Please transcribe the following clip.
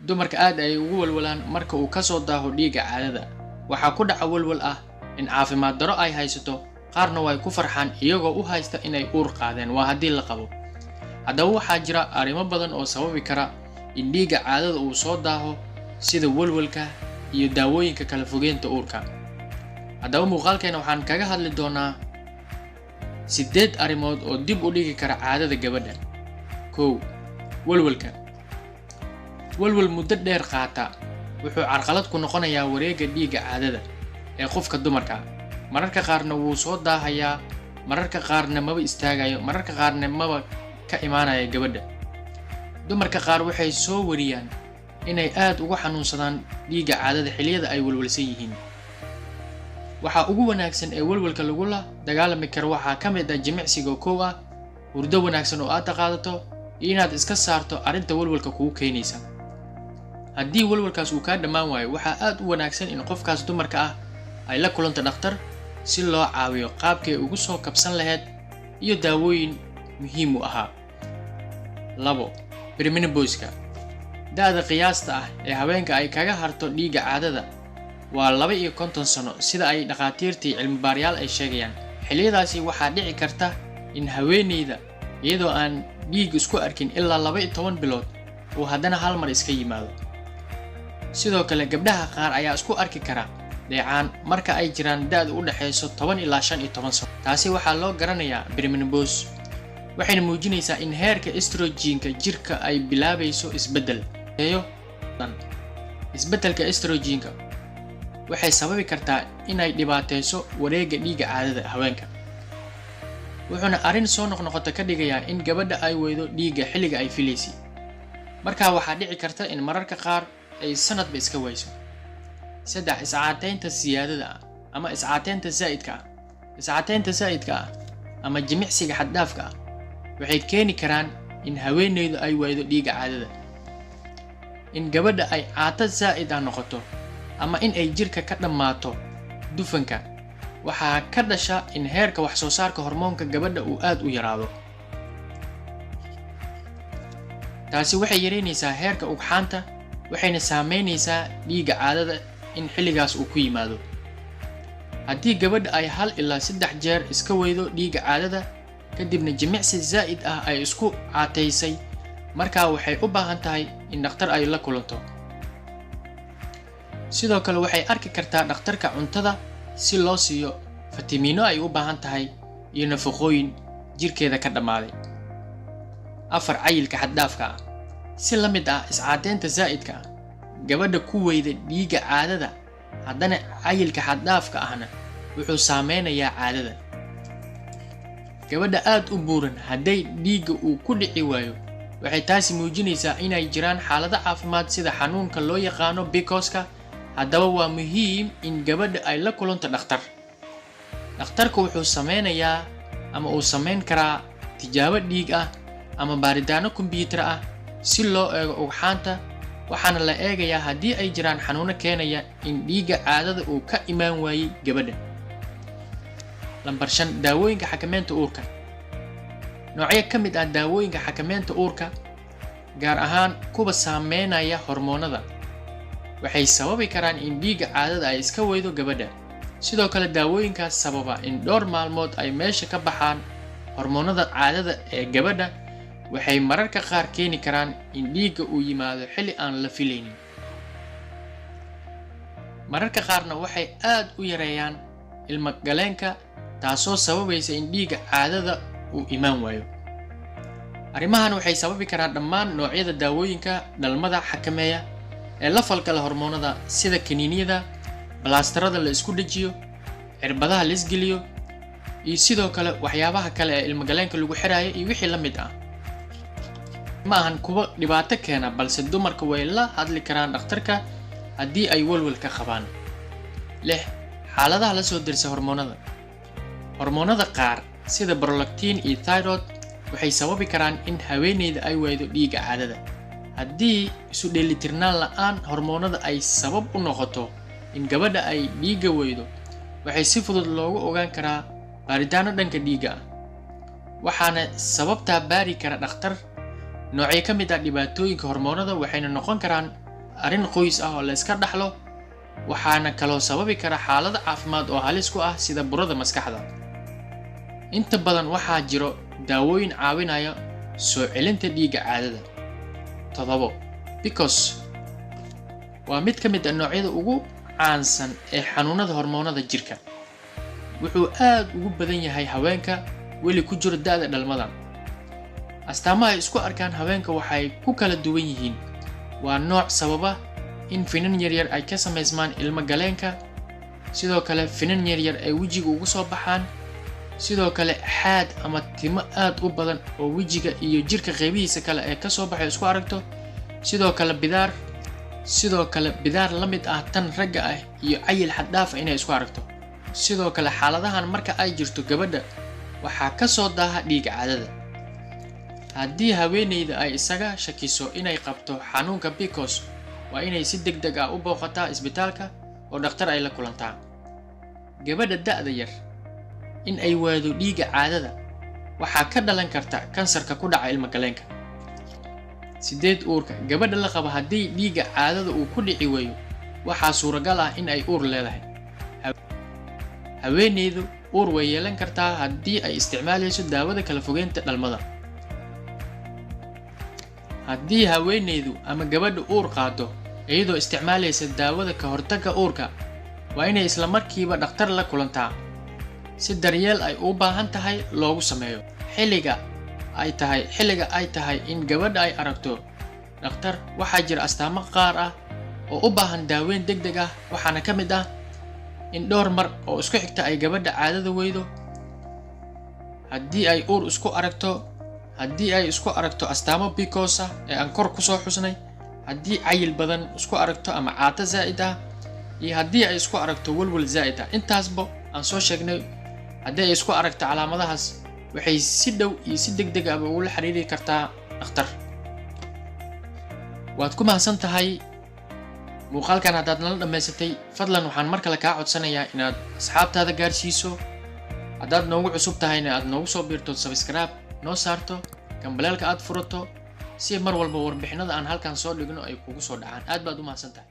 dumarka aad ay ugu walwalaan marka uu ka soo daaho dhiigga caadada. Waxaa ku dhaca walwal ah in caafimaad darro ay haysato, qaarna way ku farxaan iyagoo u haysta inay uur qaadeen waa haddii la qabo. Haddaba waxaa jira arrimo badan oo sababi kara in dhiigga caadada uu soo daaho, sida walwalka iyo daawooyinka kala fogeynta uurka. Haddaba muuqaalkeena waxaan kaga hadli doonaa 8 arrimood oo dib u dhigi kara caadada gabadha. 1. Walwalka. Walwal muddo dheer qaata wuxuu carqalad ku noqonayaa wareegga dhiigga caadada ee qofka dumarka. Mararka qaarna wuu soo daahayaa, mararka qaarna maba istaagayo, mararka qaarna maba ka imaanaya gabadha. Dumarka qaar waxay soo wariyaan inay aad uga xanuunsadaan dhiigga caadada xilliyada ay walwalsan yihiin. Waxa ugu wanaagsan ee walwalka lagula dagaalami karo waxaa ka mid ah jimicsiga kow ah, hurdo wanaagsan oo aad qaadato, iyo inaad iska saarto arrinta walwalka kugu keenaysa. Haddii walwalkaas uu ka dhamaan waayo, waxaa aad u wanaagsan in qofkaas dumarka ah ay la kulanto dhakhtar si loo caawiyo qaabkay ugu soo kabsan lahayd iyo daawooyin muhiim u ahaa. 2. Perimenopause-ka. Da'da qiyaasta ah ee haweenka ay kaga harto dhiigga caadada waa 52 sano sida ay dhakhaatiirtii cilmi-baarayaal ay sheegayaan. Xilliyadaasi waxaa dhici karta in haweeneyda iyadoo aan dhiig isku arkin ilaa 12 bilood uu haddana hal mar iska yimaado. Sidoo kale gabdhaha qaar ayaa isku arki kara dheecaan marka ay jiraan da'da u dhaxayso 10 ilaa 15 sano. Taasi waxaa loo garanayaa perimenopause, waxayna muujinaysaa in heerka estrogen-ka jirka ay bilaabayso isbeddel. Isbeddelka estrogen-ka waxay sababi kartaa inay dhibaatayso wareegga dhiigga caadada haweenka, wuxuuna arrin soo noqnoqota ka dhigayaa in gabadha ay weydo dhiigga xilliga ay filaysay. Markaa waxaa dhici karta in mararka qaar ay sanadba iska wayso. 3. Iscaateynta siyaadada ah ama iscaateynta zaa'idka ah. Iscaateynta zaa'idka ah ama jimicsiga xad-dhaafka ah waxay keeni karaan in haweeneydu ay waydo dhiigga caadada. In gabadha ay caato zaa'id ah noqoto ama in ay jirka ka dhammaato dufanka, waxaa ka dhasha in heerka wax soo saarka hormoonka gabadha uu aad u yaraado. Taasi waxay yareynaysaa heerka ugxaanta, waxayna saameynaysaa dhiigga caadada in xilligaas uu ku yimaado. Haddii gabadha ay 1 ilaa 3 jeer iska weydo dhiigga caadada kadibna jimicsi zaa'id ah ay isku caateysay, markaa waxay u baahan tahay in dhakhtar ay la kulanto. Sidoo kale waxay arki kartaa dhakhtarka cuntada si loo siiyo fitamiino ay u baahan tahay iyo nafaqooyin jirkeeda ka dhammaaday. 4. Cayilka xad-dhaafka ah. Si la mid ah iscaateynta zaa'idka ah, gabadha ku weyda dhiigga caadada haddana cayilka xad-dhaafka ahna wuxuu saameynayaa caadada. Gabadha aad u buuran hadday dhiigga uu ku dhici waayo, waxay taasi muujinaysaa inay jiraan xaalado caafimaad sida xanuunka loo yaqaano PCOS-ka. Haddaba waa muhiim in gabadha ay la kulanto dhakhtar. Dhakhtarku wuxuu sameynayaa ama uu sameyn karaa tijaabo dhiig ah ama baaritaano kombiyuutar ah si loo eego ugxaanta, waxaana la eegayaa haddii ay jiraan xanuuno keenaya in dhiigga caadada uu ka imaan waayey gabadha. 5. Daawooyinka xakameynta uurka. Noocyo ka mid ah daawooyinka xakameynta uurka, gaar ahaan kuwa saameynaya hormoonada, waxay sababi karaan in dhiigga caadada ay iska weydo gabadha. Sidoo kale daawooyinkaas sababa in dhowr maalmood ay meesha ka baxaan hormoonada caadada ee gabadha waxay mararka qaar keeni karaan in dhiigga uu yimaado xilli aan la filaynin. Mararka qaarna waxay aad u yareeyaan ilmo galeenka, taasoo sababaysa in dhiigga caadada uu imaan waayo. Arrimahan waxay sababi karaan dhammaan noocyada daawooyinka dhalmada xakameeya ee la falgala hormoonada sida kaniiniyada, balaastarada la isku dhajiyo, cirbadaha la isgeliyo, iyo sidoo kale waxyaabaha kale ee ilmo galeenka lagu xiraayo iyo wixii la mid ah. Ma ahan kuwa dhibaato keena, balse dumarka way la hadli karaan dhakhtarka haddii ay walwal ka qabaan. 6. Xaaladaha la soo dirsa hormoonada. Hormoonada qaar sida prolactin iyo thyroid waxay sababi karaan in haweeneyda ay waydo dhiigga caadada. Haddii isu dheelitirnaan la'aan hormoonada ay sabab u noqoto in gabadha ay dhiigga waydo, waxay si fudud loogu ogaan karaa baaritaano dhanka dhiigga ah, waxaana sababtaa baari kara dhakhtar. Noocyo ka mid ah dhibaatooyinka hormoonada waxayna noqon karaan arrin qoys ah oo la iska dhaxlo, waxaana kaloo sababi kara xaalado caafimaad oo halis ku ah sida burada maskaxda. inta badan waxaa jiro daawooyin caawinaya soo celinta dhiigga caadada. 7. PCOS waa mid ka mid ah noocyada ugu caansan ee xanuunada hormoonada jirka. wuxuu aad ugu badan yahay haweenka weli ku jiro da'da dhalmada. astaamaha ay isku arkaan haweenka waxay ku kala duwan yihiin. waa nooc sababa in finan yaryar ay ka samaysmaan ilmo galeenka, sidoo kale finan yaryar ay wejiga ugu soo baxaan, sidoo kale xaad ama timo aad u badan oo wejiga iyo jirka qaybihiisa kale ee ka soo baxay isku aragto, sidoo kale bidaar la mid ah tan ragga ah iyo cayil xad dhaaf inay isku aragto. sidoo kale xaaladahan marka ay jirto gabadha waxaa ka soo daaha dhiigga caadada. haddii haweeneyda ay isaga shakiso inay qabto xanuunka PCOS, waa inay si degdeg ah u booqataa isbitaalka oo dhakhtar ay la kulantaa. gabadha da'da yar in ay waado dhiigga caadada waxaa ka dhalan karta kansarka ku dhaca ilmo galeenka. 8. uurka gabadha la qaba haddii dhiigga caadada uu ku dhici waayo, waxaa suuragal ah in ay uur leedahay. haweeneydu uur way yeelan kartaa haddii ay isticmaalayso daawada kala fogeynta dhalmada. haddii haweeneydu ama gabadha uur qaado iyadoo isticmaalaysa daawada ka hortagga uurka, waa inay isla markiiba dhakhtar la kulantaa si daryeel ay u baahan tahay loogu sameeyo. xilliga ay tahay in gabadha ay aragto dhakhtar, waxaa jira astaamo qaar ah oo u baahan daaweyn degdeg ah, waxaana ka mid ah in dhowr mar oo isku xigta ay gabadha caadada weydo, haddii ay uur isku aragto, haddii ay isku aragto astaamo PCOS ah ee aan kor ku soo xusnay, haddii cayil badan isku aragto ama caato zaa'id ah, iyo haddii ay isku aragto walwal zaa'id ah. intaasba aan soo sheegnay haddii ay isku aragto calaamadahaas, waxay si dhow iyo si degdeg ah ula xiriiri kartaa dhakhtar. waad ku mahadsan tahay muuqaalkan haddaad nala dhammaysatay. fadlan waxaan mar kale kaa codsanayaa inaad asxaabtaada gaarsiiso. haddaad noogu cusub tahayna aad noogu soo biirto subscribe noo saarto, gambaleelka aad furato si mar walba warbixinada aan halkan soo dhigno ay kugu soo dhacaan. aad baad u mahadsan tahay.